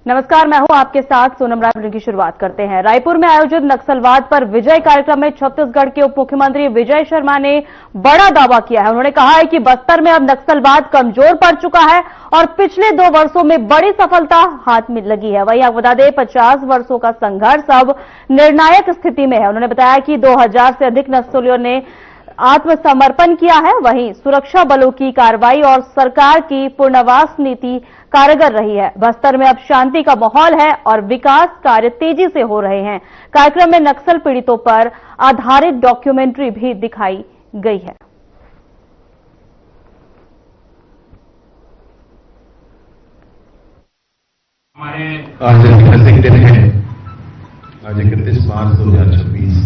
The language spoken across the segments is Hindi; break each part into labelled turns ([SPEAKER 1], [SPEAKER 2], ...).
[SPEAKER 1] नमस्कार, मैं हूं आपके साथ सोनम राय। की शुरुआत करते हैं। रायपुर में आयोजित नक्सलवाद पर विजय कार्यक्रम में छत्तीसगढ़ के उप मुख्यमंत्री विजय शर्मा ने बड़ा दावा किया है। उन्होंने कहा है कि बस्तर में अब नक्सलवाद कमजोर पड़ चुका है और पिछले 2 वर्षों में बड़ी सफलता हाथ में लगी है। वहीं आपको बता दें, 50 वर्षों का संघर्ष अब निर्णायक स्थिति में है। उन्होंने बताया कि 2000 से अधिक नक्सलियों ने आत्मसमर्पण किया है। वहीं सुरक्षा बलों की कार्रवाई और सरकार की पुनर्वास नीति कारगर रही है। बस्तर में अब शांति का माहौल है और विकास कार्य तेजी से हो रहे हैं। कार्यक्रम में नक्सल पीड़ितों पर आधारित डॉक्यूमेंट्री भी दिखाई गई है।
[SPEAKER 2] आज ऐतिहासिक दिन है। आज 31 मार्च 2026।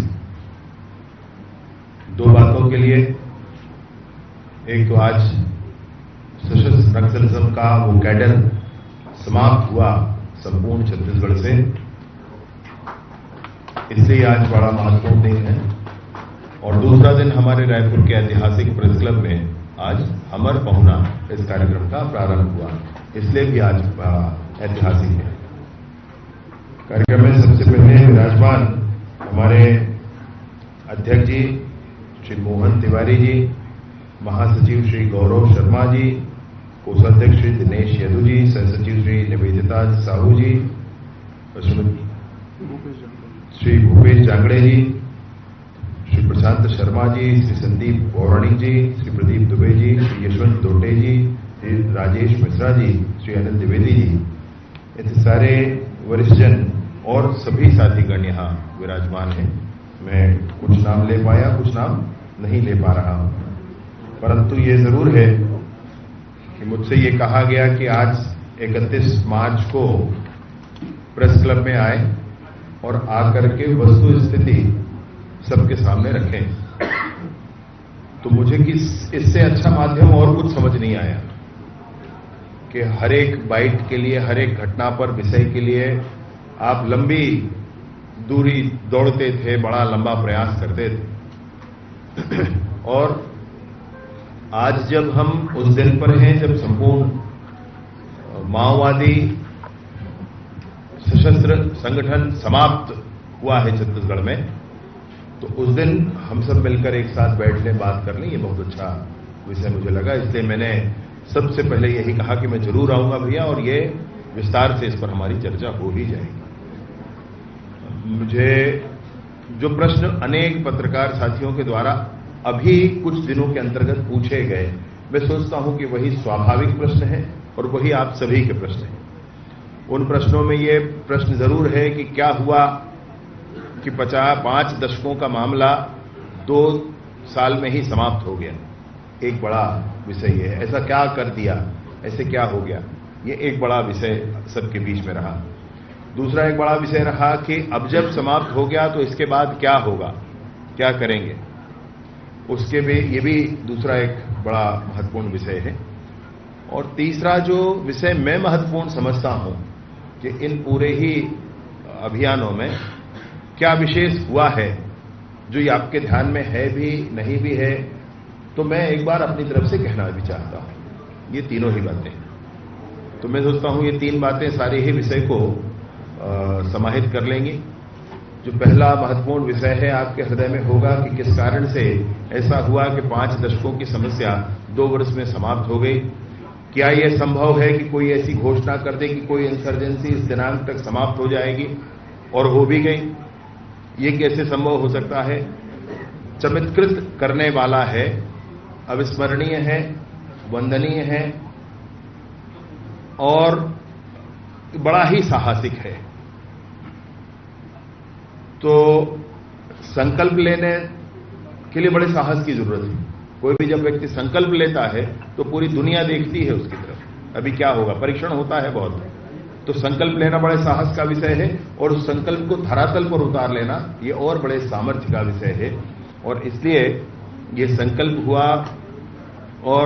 [SPEAKER 2] 2 बातों के लिए, एक तो आज सशस्त्र नक्सलिज्म का वो कैडर समाप्त हुआ संपूर्ण छत्तीसगढ़ से, इसलिए आज बड़ा महत्वपूर्ण दिन है। और दूसरा दिन हमारे रायपुर के ऐतिहासिक प्रेस क्लब में आज अमर पहुना इस कार्यक्रम का प्रारंभ हुआ, इसलिए भी आज ऐतिहासिक है। कार्यक्रम में सबसे पहले विराजमान हमारे अध्यक्ष जी श्री मोहन तिवारी जी, महासचिव श्री गौरव शर्मा जी, कोषाध्यक्ष श्री दिनेश यदु जी, सहसचिव श्री निवेदिता साहू जी, श्री भूपेश जांगड़े जी, श्री प्रशांत शर्मा जी, श्री संदीप पौराणिक जी, श्री प्रदीप दुबे जी, श्री यशवंत दोटे जी, श्री राजेश मिश्रा जी, श्री अनिल द्विवेदी जी, ऐसे सारे वरिष्ठजन और सभी साथीगण यहाँ विराजमान हैं। मैं कुछ नाम ले पाया, कुछ नाम नहीं ले पा रहा हूं, परंतु ये जरूर है कि मुझसे ये कहा गया कि आज 31 मार्च को प्रेस क्लब में आए और आकर के वस्तु स्थिति सबके सामने रखें। तो मुझे कि इससे अच्छा माध्यम और कुछ समझ नहीं आया कि हर एक बाइट के लिए, हर एक घटना पर, विषय के लिए आप लंबी दूरी दौड़ते थे, बड़ा लंबा प्रयास करते थे। और आज जब हम उस दिन पर हैं जब संपूर्ण माओवादी सशस्त्र संगठन समाप्त हुआ है छत्तीसगढ़ में, तो उस दिन हम सब मिलकर एक साथ बैठ लें, बात कर लें, ये बहुत अच्छा विषय मुझे लगा। इसलिए मैंने सबसे पहले यही कहा कि मैं जरूर आऊंगा भैया, और ये विस्तार से इस पर हमारी चर्चा हो ही जाएगी। मुझे जो प्रश्न अनेक पत्रकार साथियों के द्वारा अभी कुछ दिनों के अंतर्गत पूछे गए, मैं सोचता हूं कि वही स्वाभाविक प्रश्न है और वही आप सभी के प्रश्न हैं। उन प्रश्नों में ये प्रश्न जरूर है कि क्या हुआ कि 5 दशकों का मामला 2 साल में ही समाप्त हो गया। एक बड़ा विषय है, ऐसा क्या कर दिया, ऐसे क्या हो गया, ये एक बड़ा विषय सबके बीच में रहा। दूसरा एक बड़ा विषय रहा कि अब जब समाप्त हो गया तो इसके बाद क्या होगा, क्या करेंगे, उसके भी, ये भी दूसरा एक बड़ा महत्वपूर्ण विषय है। और तीसरा जो विषय मैं महत्वपूर्ण समझता हूं कि इन पूरे ही अभियानों में क्या विशेष हुआ है जो ये आपके ध्यान में है भी, नहीं भी है, तो मैं एक बार अपनी तरफ से कहना भी चाहता हूं। ये तीनों ही बातें, तो मैं सोचता हूं ये 3 बातें सारे ही विषय को समाहित कर लेंगी। जो पहला महत्वपूर्ण विषय है आपके हृदय में होगा कि किस कारण से ऐसा हुआ कि 5 दशकों की समस्या 2 वर्ष में समाप्त हो गई। क्या यह संभव है कि कोई ऐसी घोषणा कर दे कि कोई इंसर्जेंसी इस दिनांक तक समाप्त हो जाएगी, और हो भी गई? ये कैसे संभव हो सकता है? चमत्कृत करने वाला है, अविस्मरणीय है, वंदनीय है और बड़ा ही साहसिक है। तो संकल्प लेने के लिए बड़े साहस की जरूरत है। कोई भी जब व्यक्ति संकल्प लेता है तो पूरी दुनिया देखती है उसकी तरफ, अभी क्या होगा, परीक्षण होता है बहुत। तो संकल्प लेना बड़े साहस का विषय है, और उस संकल्प को धरातल पर उतार लेना ये और बड़े सामर्थ्य का विषय है। और इसलिए ये संकल्प हुआ और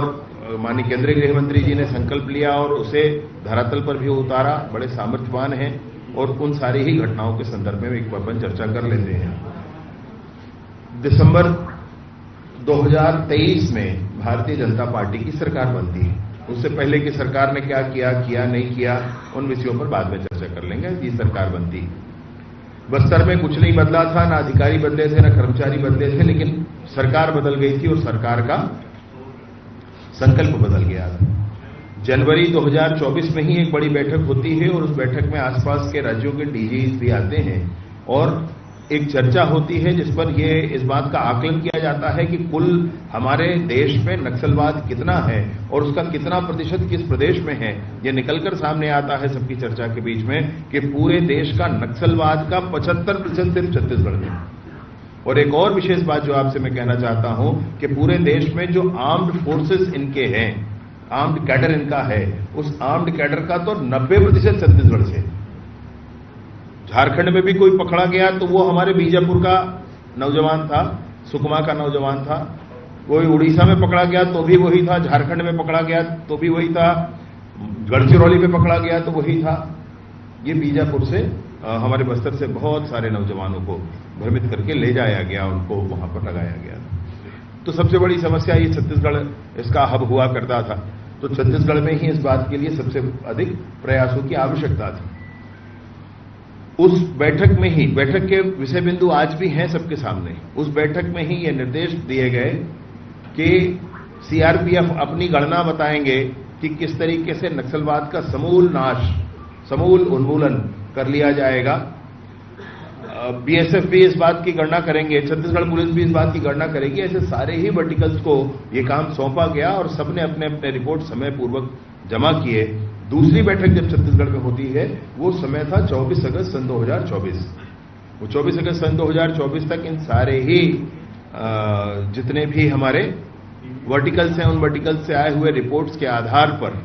[SPEAKER 2] माननीय केंद्रीय गृह मंत्री जी ने संकल्प लिया और उसे धरातल पर भी उतारा, बड़े सामर्थ्यवान हैं। और उन सारी ही घटनाओं के संदर्भ में एक बार चर्चा कर लेते हैं। दिसंबर 2023 में भारतीय जनता पार्टी की सरकार बनती है। उससे पहले की सरकार ने क्या किया नहीं किया, उन विषयों पर बाद में चर्चा कर लेंगे। ये सरकार बनती, बस्तर में कुछ नहीं बदला था, ना अधिकारी बदले थे, ना कर्मचारी बदले थे, लेकिन सरकार बदल गई थी और सरकार का संकल्प बदल गया था। जनवरी 2024 में ही एक बड़ी बैठक होती है और उस बैठक में आसपास के राज्यों के डीजीज भी आते हैं और एक चर्चा होती है जिस पर इस बात का आकलन किया जाता है कि कुल हमारे देश में नक्सलवाद कितना है और उसका कितना प्रतिशत किस प्रदेश में है। यह निकलकर सामने आता है सबकी चर्चा के बीच में कि पूरे देश का नक्सलवाद का 75% सिर्फ छत्तीसगढ़ में। और एक और विशेष बात जो आपसे मैं कहना चाहता हूं कि पूरे देश में जो आर्म्ड फोर्सेस इनके हैं, आर्म्ड कैडर इनका है, उस आर्म्ड कैडर का तो 90% छत्तीसगढ़ से। झारखंड में भी कोई पकड़ा गया तो वो हमारे बीजापुर का नौजवान था, सुकमा का नौजवान था। कोई उड़ीसा में पकड़ा गया तो भी वही था, झारखंड में पकड़ा गया तो भी वही था, गढ़चिरौली में पकड़ा गया तो वही था। ये बीजापुर से हमारे बस्तर से बहुत सारे नौजवानों को भ्रमित करके ले जाया गया, उनको वहां पर लगाया गया। तो सबसे बड़ी समस्या ये छत्तीसगढ़ इसका हब हुआ करता था, तो छत्तीसगढ़ में ही इस बात के लिए सबसे अधिक प्रयासों की आवश्यकता थी। उस बैठक में ही, बैठक के विषय बिंदु आज भी हैं सबके सामने, उस बैठक में ही ये निर्देश दिए गए कि सीआरपीएफ अपनी गणना बताएंगे कि किस तरीके से नक्सलवाद का समूल नाश, समूल उन्मूलन कर लिया जाएगा। बीएसएफ भी इस बात की गणना करेंगे, छत्तीसगढ़ पुलिस भी इस बात की गणना करेगी। ऐसे सारे ही वर्टिकल्स को ये काम सौंपा गया और सबने अपने अपने रिपोर्ट समय पूर्वक जमा किए। दूसरी बैठक जब छत्तीसगढ़ में होती है वो समय था 24 अगस्त सन 2024। वो 24 अगस्त सन 2024 तक इन सारे ही जितने भी हमारे वर्टिकल्स हैं, उन वर्टिकल्स से आए हुए रिपोर्ट्स के आधार पर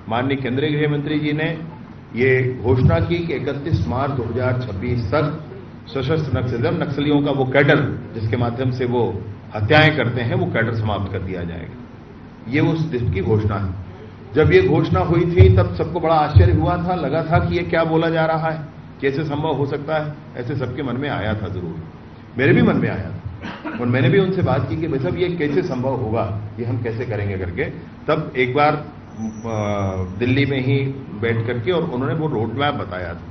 [SPEAKER 2] माननीय केंद्रीय गृह मंत्री जी ने ये घोषणा की कि 31 मार्च 2026 तक सशस्त्र नक्सलियों का वो कैडर जिसके माध्यम से वो हत्याएं करते हैं, वो कैडर समाप्त कर दिया जाएगा। ये उस दिन की घोषणा है। जब ये घोषणा हुई थी तब सबको बड़ा आश्चर्य हुआ था, लगा था कि ये क्या बोला जा रहा है, कैसे संभव हो सकता है। ऐसे सबके मन में आया था, जरूर मेरे भी मन में आया था और मैंने भी उनसे बात की कि भाई साहब ये कैसे संभव होगा, ये हम कैसे करेंगे करके। तब एक बार दिल्ली में ही बैठ करके और उन्होंने वो रोड मैप बताया था।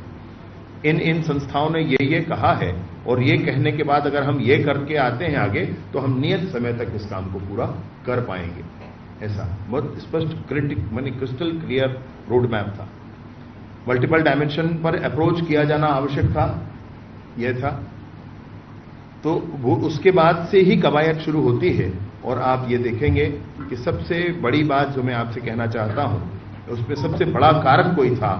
[SPEAKER 2] इन संस्थाओं ने ये कहा है और ये कहने के बाद अगर हम ये करके आते हैं आगे तो हम नियत समय तक इस काम को पूरा कर पाएंगे। ऐसा बहुत स्पष्ट क्रिस्टल क्लियर रोड मैप था। मल्टीपल डायमेंशन पर अप्रोच किया जाना आवश्यक था, यह था। तो वो उसके बाद से ही कवायद शुरू होती है और आप ये देखेंगे कि सबसे बड़ी बात जो मैं आपसे कहना चाहता हूं, उसमें सबसे बड़ा कारक कोई था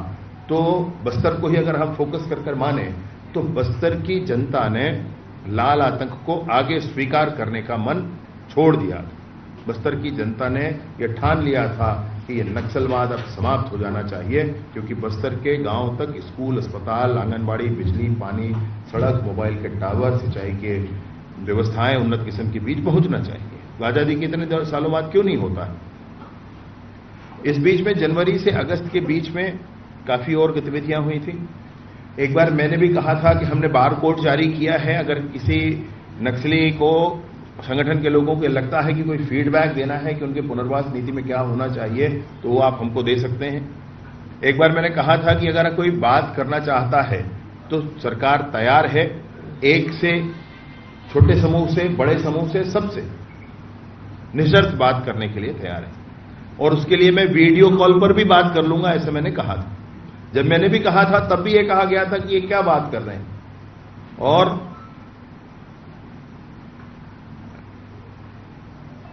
[SPEAKER 2] तो बस्तर को ही अगर हम फोकस कर माने तो बस्तर की जनता ने लाल आतंक को आगे स्वीकार करने का मन छोड़ दिया। बस्तर की जनता ने यह ठान लिया था कि यह नक्सलवाद अब समाप्त हो जाना चाहिए, क्योंकि बस्तर के गांव तक स्कूल, अस्पताल, आंगनबाड़ी, बिजली, पानी, सड़क, मोबाइल के टावर, सिंचाई के व्यवस्थाएं उन्नत किस्म के बीच पहुंचना चाहिए। आजादी के इतने सालों बाद क्यों नहीं होता है। इस बीच में जनवरी से अगस्त के बीच में काफी और गतिविधियां हुई थी। एक बार मैंने भी कहा था कि हमने बार कोड जारी किया है, अगर किसी नक्सली को संगठन के लोगों को लगता है कि कोई फीडबैक देना है कि उनके पुनर्वास नीति में क्या होना चाहिए तो वो आप हमको दे सकते हैं। एक बार मैंने कहा था कि अगर कोई बात करना चाहता है तो सरकार तैयार है, एक से छोटे समूह से, बड़े समूह से, सबसे निशर्त बात करने के लिए तैयार है और उसके लिए मैं वीडियो कॉल पर भी बात कर लूंगा, ऐसे मैंने कहा था। जब मैंने भी कहा था तब भी ये कहा गया था कि ये क्या बात कर रहे हैं। और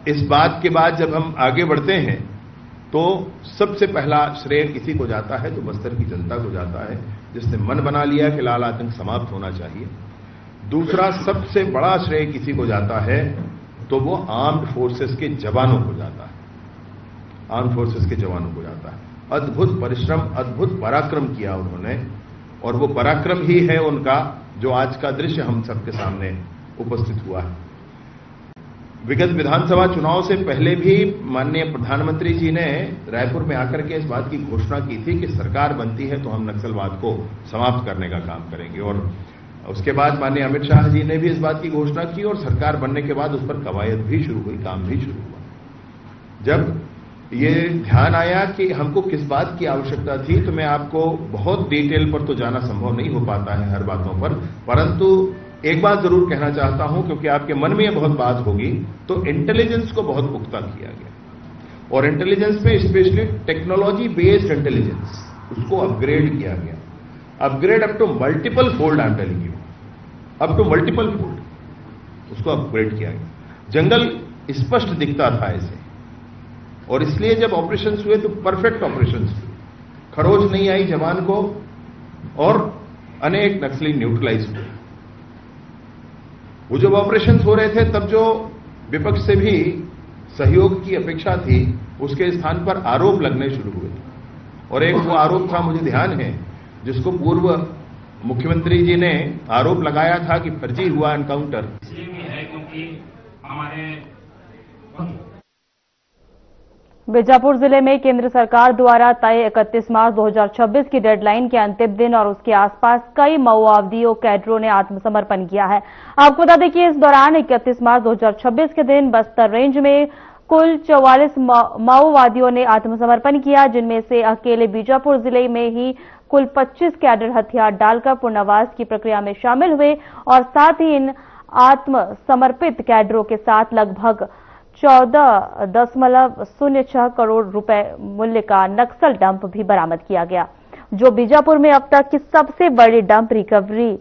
[SPEAKER 2] इस बात के बाद जब हम आगे बढ़ते हैं तो सबसे पहला श्रेय किसी को जाता है तो बस्तर की जनता को जाता है, जिसने मन बना लिया कि लाल आतंक समाप्त होना चाहिए। दूसरा सबसे बड़ा श्रेय किसी को जाता है तो वो आर्म्ड फोर्सेस के जवानों को जाता है। आर्म्ड फोर्सेस के जवानों को जाता है। अद्भुत परिश्रम, अद्भुत पराक्रम किया उन्होंने और वो पराक्रम ही है उनका जो आज का दृश्य हम सबके सामने उपस्थित हुआ है। विगत विधानसभा चुनाव से पहले भी माननीय प्रधानमंत्री जी ने रायपुर में आकर के इस बात की घोषणा की थी कि सरकार बनती है तो हम नक्सलवाद को समाप्त करने का काम करेंगे। और उसके बाद माननीय अमित शाह जी ने भी इस बात की घोषणा की और सरकार बनने के बाद उस पर कवायद भी शुरू हुई, काम भी शुरू हुआ। जब ये ध्यान आया कि हमको किस बात की आवश्यकता थी, तो मैं आपको बहुत डिटेल पर तो जाना संभव नहीं हो पाता है हर बातों पर, परंतु एक बात जरूर कहना चाहता हूं, क्योंकि आपके मन में ये बहुत बात होगी, तो इंटेलिजेंस को बहुत पुख्ता किया गया और इंटेलिजेंस में स्पेशली टेक्नोलॉजी बेस्ड इंटेलिजेंस उसको अपग्रेड किया गया। Upgrade up to multiple fold, I am telling you, up to multiple fold उसको अपग्रेड किया गया। जंगल स्पष्ट दिखता था ऐसे, और इसलिए जब ऑपरेशंस हुए तो परफेक्ट ऑपरेशंस हुए, खरोच नहीं आई जवान को और अनेक नक्सली न्यूट्रलाइज हुए। वो जब ऑपरेशंस हो रहे थे तब जो विपक्ष से भी सहयोग की अपेक्षा थी उसके स्थान पर आरोप लगने शुरू हुए, और एक वो आरोप था, मुझे ध्यान है, जिसको पूर्व मुख्यमंत्री जी ने आरोप लगाया था कि फर्जी हुआ एनकाउंटर।
[SPEAKER 3] इसलिए भी है क्योंकि हमारे
[SPEAKER 1] बीजापुर जिले में केंद्र सरकार द्वारा तय 31 मार्च 2026 की डेडलाइन के अंतिम दिन और उसके आसपास कई माओवादियों कैडरों ने आत्मसमर्पण किया है। आपको बता दें कि इस दौरान 31 मार्च 2026 के दिन बस्तर रेंज में कुल 44 माओवादियों ने आत्मसमर्पण किया, जिनमें से अकेले बीजापुर जिले में ही कुल 25 कैडर हथियार डालकर पुनर्वास की प्रक्रिया में शामिल हुए और साथ ही इन आत्मसमर्पित कैडरों के साथ लगभग 14.06 करोड़ रुपए मूल्य का नक्सल डंप भी बरामद किया गया, जो बीजापुर में अब तक की सबसे बड़ी डंप रिकवरी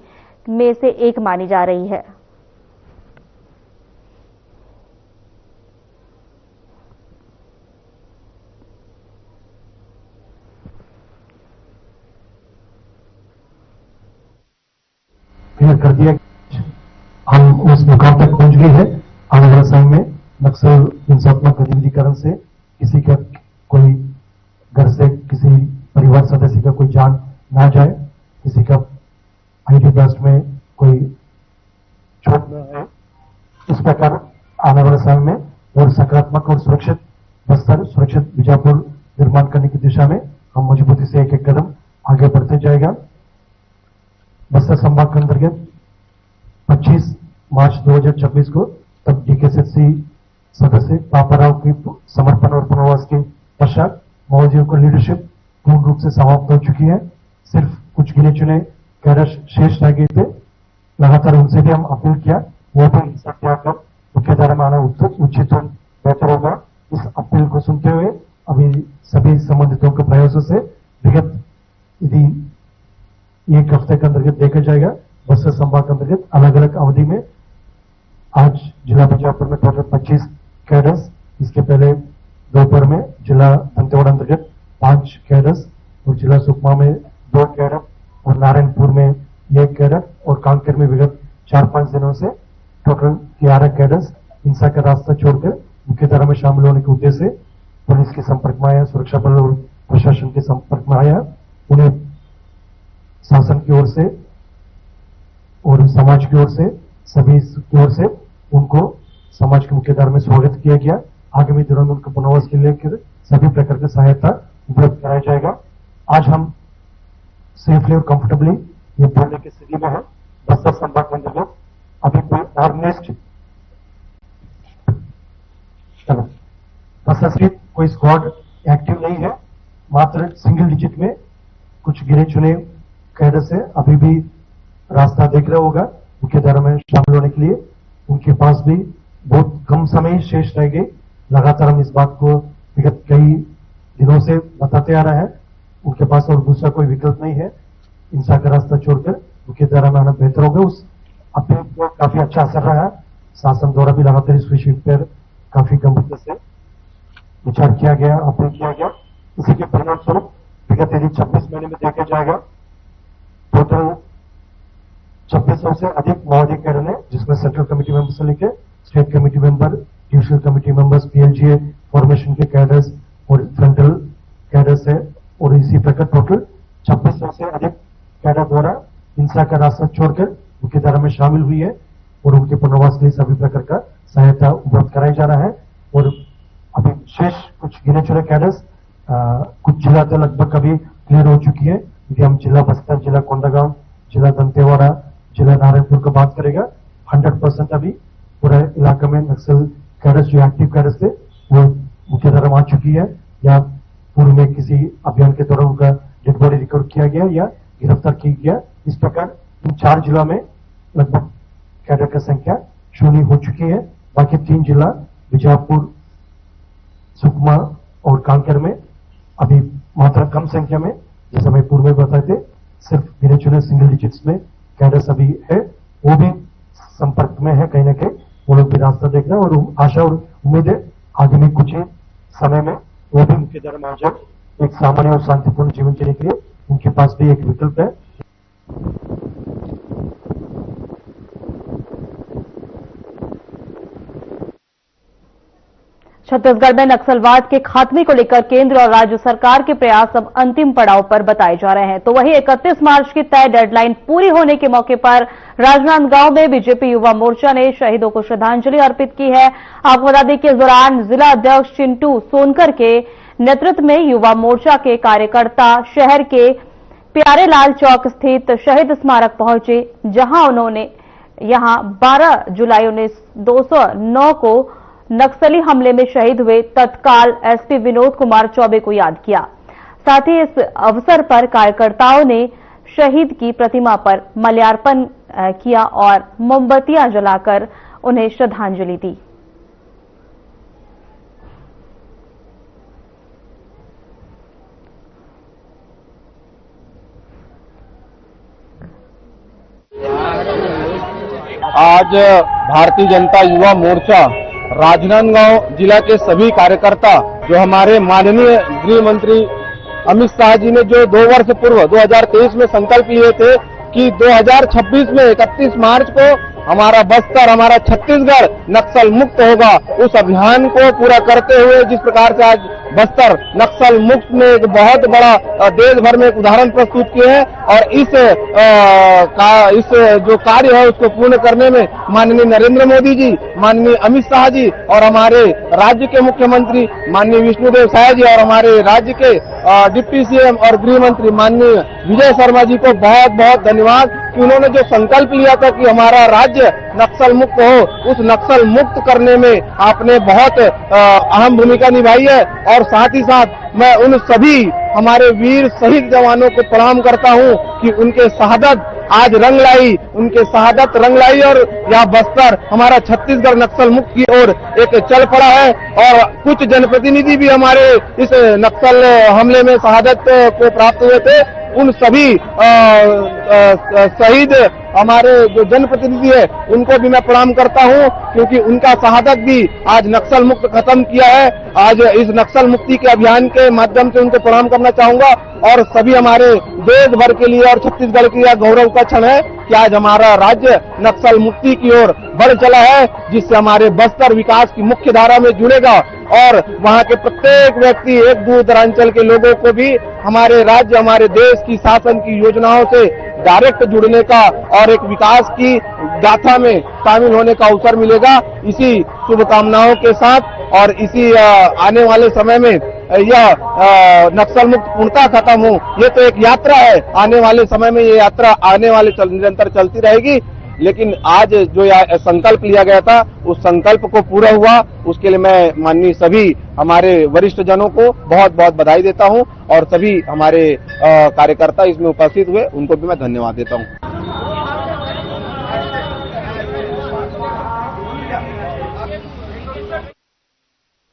[SPEAKER 1] में से एक मानी जा रही है।
[SPEAKER 4] कर दिया, हम उस मुकाम तक पहुंच गए हैं। आने वाले समय में नक्सल हिंसात्मक गतिविधिकरण से किसी का कोई घर से किसी परिवार सदस्य का कोई जान ना जाए, किसी का आईडी ब्लास्ट में कोई चोट न आए, इस प्रकार आने वाले समय में और सकारात्मक और सुरक्षित बस्तर, सुरक्षित बीजापुर निर्माण करने की दिशा में हम मजबूती से एक एक कदम आगे बढ़ते जाएगा। बस्तर संभाग के अंतर्गत 25 मार्च 2026 को तब डीकेएसएससी सदस्य पापाराव की समर्पण और पुनर्वास के पश्चात माओवादियों को लीडरशिप पूर्ण रूप से समाप्त हो चुकी है। सिर्फ कुछ गिने चुने कैडर शेष रह गए थे। लगातार उनसे भी हम अपील किया, वो भी हिंसा त्याग कर मुख्यधारा में आना उचित और बेहतर होगा। इस अपील को सुनते हुए अभी सभी संबंधितों के प्रयासों से विगत यदि एक हफ्ते के अंतर्गत देखा जाएगा, बस्तर संभाग के अंतर्गत अलग अलग अवधि में आज जिला बीजापुर में टोटल 25 कैडर्स, इसके पहले दोपहर में जिला दंतेवाड़ा अंतर्गत 5 कैडर्स और जिला सुकमा में 2 कैडर और नारायणपुर में 1 कैडर और कांकेर में विगत 4-5 दिनों से टोटल 11 कैडर्स हिंसा का रास्ता छोड़कर मुख्यधारा में शामिल होने के उद्देश्य से पुलिस के संपर्क में आया, सुरक्षा बल और प्रशासन के संपर्क में आया। उन्हें शासन की ओर से और समाज की ओर से, सभी की ओर से उनको समाज की मुख्यधारा में स्वागत किया गया। आगामी दिनों में उनको पुनर्वास के लेकर सभी प्रकार की सहायता उपलब्ध कराया जाएगा। आज हम सेफली और कंफर्टेबली ये बोलने की स्थिति में है। बस्तर संभाग के अंतर्गत अभी कोई ऑर्गेनाइज्ड बस्तर स्थित कोई स्क्वाड एक्टिव नहीं है। मात्र सिंगल डिजिट में कुछ गिने चुने कैडर से अभी भी रास्ता देख रहा होगा मुख्यधारा में शामिल होने के लिए। उनके पास भी बहुत कम समय शेष रह गए। लगातार हम इस बात को विगत कई दिनों से बताते आ रहे हैं। उनके पास और दूसरा कोई विकल्प नहीं है। हिंसा का रास्ता छोड़कर मुख्यधारा में आना बेहतर होगा। उस अपील को काफी अच्छा असर रहा है। शासन द्वारा भी लगातार इस विषय पर काफी गंभीरता से विचार किया गया, अपील किया गया। इसी के परिणाम स्वरूप विगत यदि 26 महीने में देखा जाएगा, टोटल 2600 से अधिक माओवादी कैडर ने, जिसमें सेंट्रल कमेटी मेंबर से लेकर state committee member, divisional committee members, PLGA formation के कैडर्स और फ्रंटल कैडर्स है, और इसी प्रकार टोटल 2600 से अधिक कैडर द्वारा हिंसा का रास्ता छोड़कर मुख्यधारा में शामिल हुई है और उनके पुनर्वास के लिए सभी प्रकार का सहायता उपलब्ध कराया जा रहा है। और अभी शेष कुछ गिने चुने कैडर्स कुछ जिला तो लगभग अभी क्लियर हो चुकी है। यदि हम जिला बस्तर, जिला कोंडागांव, जिला दंतेवाड़ा, जिला नारायणपुर का बात करेगा, 100% अभी पूरे इलाके में नक्सल कैडर्स जो एक्टिव कैडर्स थे वो मुख्यधारा में आ चुकी है। या पूर्व में किसी अभियान के दौरान उनका डेड बॉडी रिकवर किया गया या गिरफ्तार किया गया। इस प्रकार इन 4 जिलों में लगभग कैडर की संख्या शून्य हो चुकी है। बाकी 3 जिला बीजापुर, सुकमा और कांकेर में अभी मात्रा कम संख्या में, जैसा मैं पूर्व में बताए थे, सिर्फ गिने चुने सिंगल डिजिट्स में कैडर्स अभी है। वो भी संपर्क में है, कहीं ना कहीं वो लोग भी रास्ता देख रहे हैं और आशा और उम्मीद है आगामी कुछ ही समय में वो भी उनके धर्म एक सामान्य और शांतिपूर्ण जीवन जीने के लिए उनके पास भी एक विकल्प है।
[SPEAKER 1] छत्तीसगढ़ में नक्सलवाद के खात्मे को लेकर केंद्र और राज्य सरकार के प्रयास अब अंतिम पड़ाव पर बताए जा रहे हैं। तो वहीं 31 मार्च की तय डेडलाइन पूरी होने के मौके पर राजनांदगांव में बीजेपी युवा मोर्चा ने शहीदों को श्रद्धांजलि अर्पित की है। आपको बता दें कि इस दौरान जिला अध्यक्ष चिंटू सोनकर के नेतृत्व में युवा मोर्चा के कार्यकर्ता शहर के प्यारेलाल चौक स्थित शहीद स्मारक पहुंचे, जहां उन्होंने 12 जुलाई 209 को नक्सली हमले में शहीद हुए तत्काल एसपी विनोद कुमार चौबे को याद किया। साथ ही इस अवसर पर कार्यकर्ताओं ने शहीद की प्रतिमा पर माल्यार्पण किया और मोमबत्तियां जलाकर उन्हें श्रद्धांजलि दी।
[SPEAKER 5] आज भारतीय जनता युवा मोर्चा राजनांदगांव जिला के सभी कार्यकर्ता, जो हमारे माननीय गृह मंत्री अमित शाह जी ने जो 2 वर्ष पूर्व 2023 में संकल्प लिए थे कि 2026 में 31 मार्च को हमारा बस्तर, हमारा छत्तीसगढ़ नक्सल मुक्त होगा, उस अभियान को पूरा करते हुए जिस प्रकार से आज बस्तर नक्सल मुक्त में एक बहुत बड़ा देश भर में एक उदाहरण प्रस्तुत किए हैं और इस जो कार्य है उसको पूर्ण करने में माननीय नरेंद्र मोदी जी, माननीय अमित शाह जी और हमारे राज्य के मुख्यमंत्री माननीय विष्णुदेव साय जी और हमारे राज्य के डिप्टी सीएम और गृह मंत्री माननीय विजय शर्मा जी को बहुत बहुत धन्यवाद कि उन्होंने जो संकल्प लिया था कि हमारा राज्य नक्सल मुक्त हो, उस नक्सल मुक्त करने में आपने बहुत अहम भूमिका निभाई है। और साथ ही साथ मैं उन सभी हमारे वीर शहीद जवानों को प्रणाम करता हूं कि उनके शहादत आज रंग लाई, उनके शहादत रंग लाई और यह बस्तर हमारा छत्तीसगढ़ नक्सल मुक्त की ओर एक चल पड़ा है। और कुछ जनप्रतिनिधि भी हमारे इस नक्सल हमले में शहादत को प्राप्त हुए थे। उन सभी शहीद हमारे जो जनप्रतिनिधि है उनको भी मैं प्रणाम करता हूं, क्योंकि उनका शहादत भी आज नक्सल मुक्त खत्म किया है। आज इस नक्सल मुक्ति के अभियान के माध्यम से उनको प्रणाम करना चाहूंगा और सभी हमारे देश भर के लिए और छत्तीसगढ़ के लिए गौरव का क्षण है कि आज हमारा राज्य नक्सल मुक्ति की ओर बढ़ चला है, जिससे हमारे बस्तर विकास की मुख्य धारा में जुड़ेगा और वहां के प्रत्येक व्यक्ति, एक दूर दरांचल के लोगों को भी हमारे राज्य, हमारे देश की शासन की योजनाओं से डायरेक्ट जुड़ने का और एक विकास की गाथा में शामिल होने का अवसर मिलेगा। इसी शुभकामनाओं के साथ और इसी आने वाले समय में यह नक्सल मुक्त पूर्णतः खत्म हो, ये तो एक यात्रा है। आने वाले समय में ये यात्रा आने वाले निरंतर चलती रहेगी, लेकिन आज जो संकल्प लिया गया था उस संकल्प को पूरा हुआ, उसके लिए मैं माननीय सभी हमारे वरिष्ठ जनों को बहुत बहुत बधाई देता हूं और सभी हमारे कार्यकर्ता इसमें उपस्थित हुए उनको भी मैं धन्यवाद देता हूं।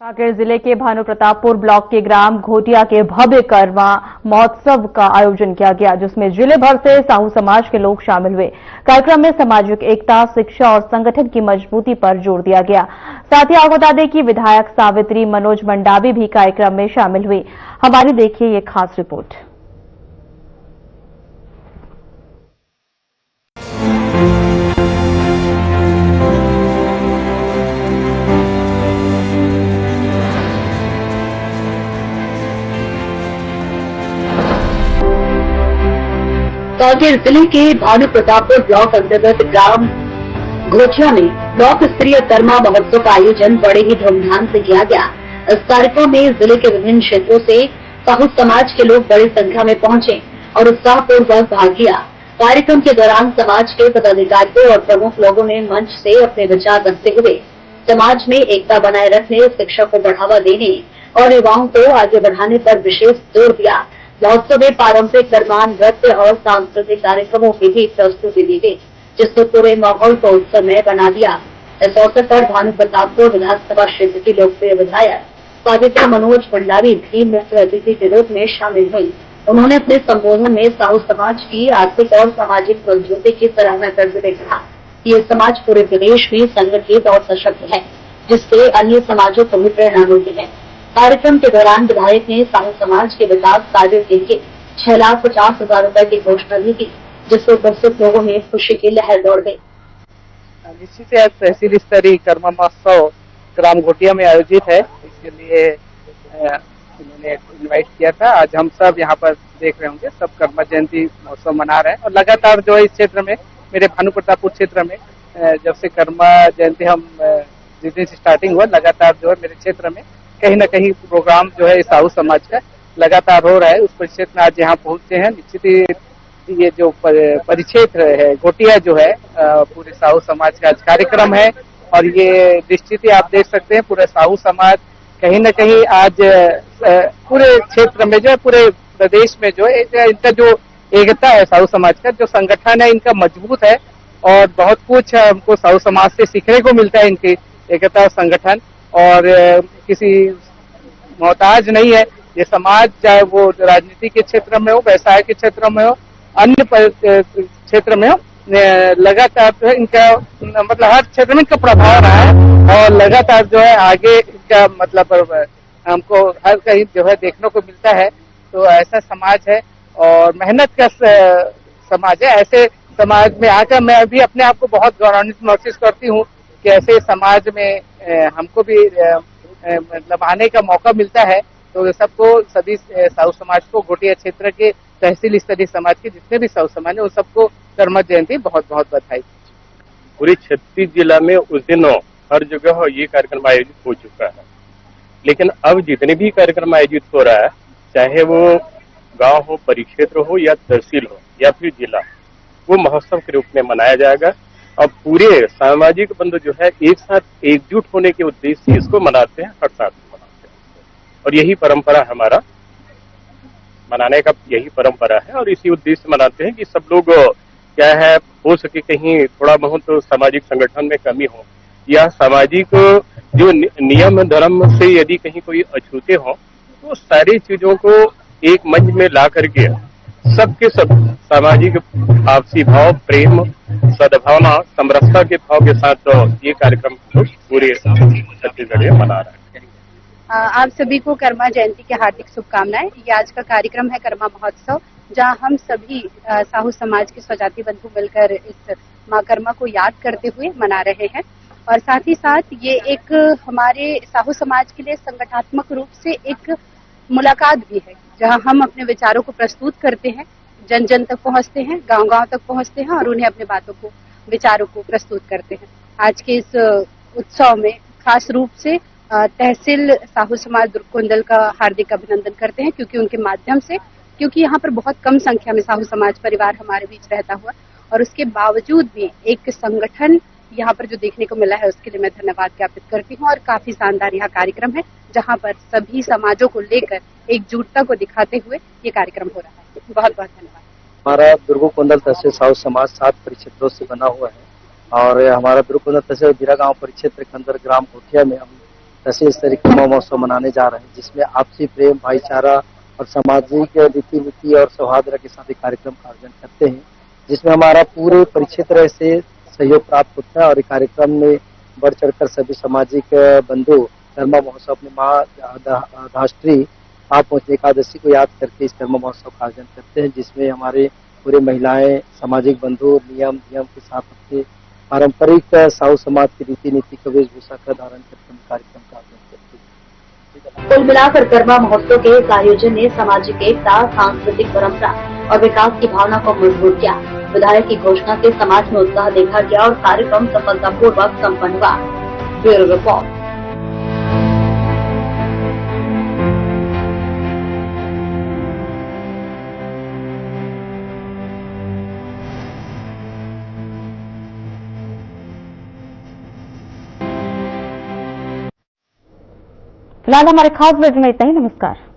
[SPEAKER 1] कांकेर जिले के भानुप्रतापपुर ब्लॉक के ग्राम घोटिया के भव्य करवा महोत्सव का आयोजन किया गया, जिसमें जिले भर से साहू समाज के लोग शामिल हुए। कार्यक्रम में सामाजिक एकता, शिक्षा और संगठन की मजबूती पर जोर दिया गया। साथ ही आपको बता दें कि विधायक सावित्री मनोज मंडावी भी कार्यक्रम में शामिल हुई। हमारी देखिए ये खास रिपोर्ट।
[SPEAKER 6] कांकेर जिले के भानुप्रतापपुर ब्लॉक अंतर्गत ग्राम घोटिया में ब्लॉक स्तरीय कर्मा महोत्सव का आयोजन बड़े ही धूमधाम से किया गया। इस कार्यक्रम में जिले के विभिन्न क्षेत्रों से साहू समाज के लोग बड़ी संख्या में पहुंचे और उत्साहपूर्वक भाग लिया। कार्यक्रम के दौरान समाज के पदाधिकारियों और प्रमुख लोगों ने मंच से अपने विचार रखते हुए समाज में एकता बनाए रखने, शिक्षा को बढ़ावा देने, और युवाओं को आगे बढ़ाने पर विशेष जोर दिया। महोत्सव में पारंपरिक गरमान नृत्य और सांस्कृतिक कार्यक्रमों की भी प्रस्तुति दी गई, जिससे पूरे माहौल को उत्सवमय बना दिया। इस अवसर पर भानु प्रतापपुर विधानसभा क्षेत्र की लोकप्रिय विधायक सावित्री मनोज भंडारी भी मुख्य अतिथि के रूप में शामिल हुई। उन्होंने अपने संबोधन में साहू समाज की आर्थिक और सामाजिक मजबूती की सराहना करते हुए कहा कि ये समाज पूरे प्रदेश में संगठित और सशक्त है, जिससे अन्य समाजों को भी प्रेरणा मिलती है। कार्यक्रम के दौरान विधायक ने साहू समाज के विकास कार्यों के लिए 6,50,000 रूपए की घोषणा भी की, जिससे उपस्थित लोगों में खुशी की लहर दौड़ गई।
[SPEAKER 5] निश्चित आज तहसील स्तरीय कर्मा महोत्सव ग्राम घोटिया में आयोजित है। इसके लिए उन्होंने इनवाइट किया था। आज हम सब यहाँ पर देख रहे होंगे, सब कर्मा जयंती महोत्सव मना रहे हैं और लगातार जो है इस क्षेत्र में, मेरे भानु प्रतापपुर क्षेत्र में जब से कर्मा जयंती हम जिस दिन से स्टार्टिंग हुआ, लगातार जो है मेरे क्षेत्र में कहीं न कहीं प्रोग्राम जो है साहू समाज का लगातार हो रहा है। उस परिक्षेत्र में आज यहाँ पहुंचे हैं। निश्चित ही ये जो परिक्षेत्र है घोटिया जो है पूरे साहू समाज का आज कार्यक्रम है और ये निश्चित ही आप देख सकते हैं पूरे साहू समाज कहीं न कहीं आज पूरे क्षेत्र में जो है, पूरे प्रदेश में जो है इनका जो एकता है साहू समाज का जो संगठन है इनका मजबूत है और बहुत कुछ हमको साहू समाज से सीखने को मिलता है। इनकी एकता और संगठन और किसी मोहताज नहीं है ये समाज, चाहे वो राजनीति के क्षेत्र में हो, व्यवसाय के क्षेत्र में हो, अन्य क्षेत्र में हो, लगातार जो है इनका मतलब हर क्षेत्र में इनका प्रभाव रहा है और लगातार जो है आगे इनका मतलब हमको हर कहीं जो है देखने को मिलता है। तो ऐसा समाज है और मेहनत का समाज है। ऐसे समाज में आकर मैं भी अपने आप को बहुत गौरवान्वित महसूस करती हूँ कि ऐसे समाज में हमको भी मतलब आने का मौका मिलता है। तो सबको सभी साहू समाज को घोटिया क्षेत्र के तहसील स्तरीय समाज के जितने भी साहू समाज है उन सबको कर्मा जयंती बहुत बहुत बधाई।
[SPEAKER 7] पूरे 36 जिला में उस दिन हर जगह ये कार्यक्रम आयोजित हो चुका है, लेकिन अब जितने भी कार्यक्रम आयोजित हो रहा है, चाहे वो गांव हो, परिक्षेत्र हो या तहसील हो या फिर जिला, वो महोत्सव के रूप में मनाया जाएगा। और पूरे सामाजिक बंधु जो है एक साथ एकजुट होने के उद्देश्य से इसको मनाते हैं, हर साल मनाते हैं और यही परंपरा हमारा मनाने का यही परंपरा है और इसी उद्देश्य से मनाते हैं कि सब लोग क्या है हो सके कहीं थोड़ा बहुत तो सामाजिक संगठन में कमी हो या सामाजिक जो नियम धर्म से यदि कहीं कोई अछूते हो तो सारी चीजों को एक मंच में ला करके सबके सब सामाजिक आपसी भाव, प्रेम, सद्भावना, समरसता के भाव के साथ ये कार्यक्रम पूरे छत्तीसगढ़ में मना रहे हैं।
[SPEAKER 8] आप सभी को कर्मा जयंती की हार्दिक शुभकामनाएं। ये आज का कार्यक्रम है कर्मा महोत्सव, जहां हम सभी साहू समाज के स्वजाति बंधु मिलकर इस मां कर्मा को याद करते हुए मना रहे हैं और साथ ही साथ ये एक हमारे साहू समाज के लिए संगठनात्मक रूप से एक मुलाकात भी है, जहां हम अपने विचारों को प्रस्तुत करते हैं, जन जन तक पहुंचते हैं, गांव-गांव तक पहुंचते हैं और उन्हें अपने बातों को, विचारों को प्रस्तुत करते हैं। आज के इस उत्सव में खास रूप से तहसील साहू समाज दुर्गकुंडल का हार्दिक अभिनंदन करते हैं, क्योंकि उनके माध्यम से, क्योंकि यहाँ पर बहुत कम संख्या में साहू समाज परिवार हमारे बीच रहता हुआ और उसके बावजूद भी एक संगठन यहाँ पर जो देखने को मिला है उसके लिए मैं धन्यवाद ज्ञापित करती हूँ। और काफी शानदार यहाँ कार्यक्रम है जहाँ पर सभी समाजों को लेकर एकजुटता को दिखाते हुए ये कार्यक्रम हो रहा है। बहुत बहुत धन्यवाद।
[SPEAKER 5] हमारा दुर्गकुंडल तहसील साहू समाज 7 परिक्षेत्रों से बना हुआ है और हमारा दुर्गकुंडल तहसील बिरा गाँव परिक्षेत्र के अंदर ग्राम घोटिया में हम तहसील स्तरीय कर्मा महोत्सव मनाने जा रहे हैं, जिसमें आपसी प्रेम, भाईचारा और सामाजिक रीति नीति और सौहार्द के साथ कार्यक्रम का आयोजन करते हैं, जिसमें हमारा पूरे परिक्षेत्र से सहयोग प्राप्त होता है और कार्यक्रम में बढ़ चढ़कर सभी सामाजिक बंधु कर्मा महोत्सव अपने महाधात्री आप पहुंचने एकादशी को याद करके इस कर्मा महोत्सव का आयोजन करते हैं, जिसमें हमारे पूरे महिलाएं, सामाजिक बंधु नियम के साथ अपने पारंपरिक साहू समाज की रीति नीति का वेशभूषा का धारण करके कार्यक्रम का आयोजन करते हैं।
[SPEAKER 6] कुल मिलाकर कर्मा महोत्सव के इस आयोजन ने सामाजिक एकता, सांस्कृतिक परंपरा और विकास की भावना को मजबूत किया। विधायक की घोषणा से समाज में उत्साह देखा गया और कार्यक्रम सफलतापूर्वक संपन्न हुआ। Bureau report.
[SPEAKER 1] फिलहाल हमारे खास बुलेटिन में इतना ही। नमस्कार।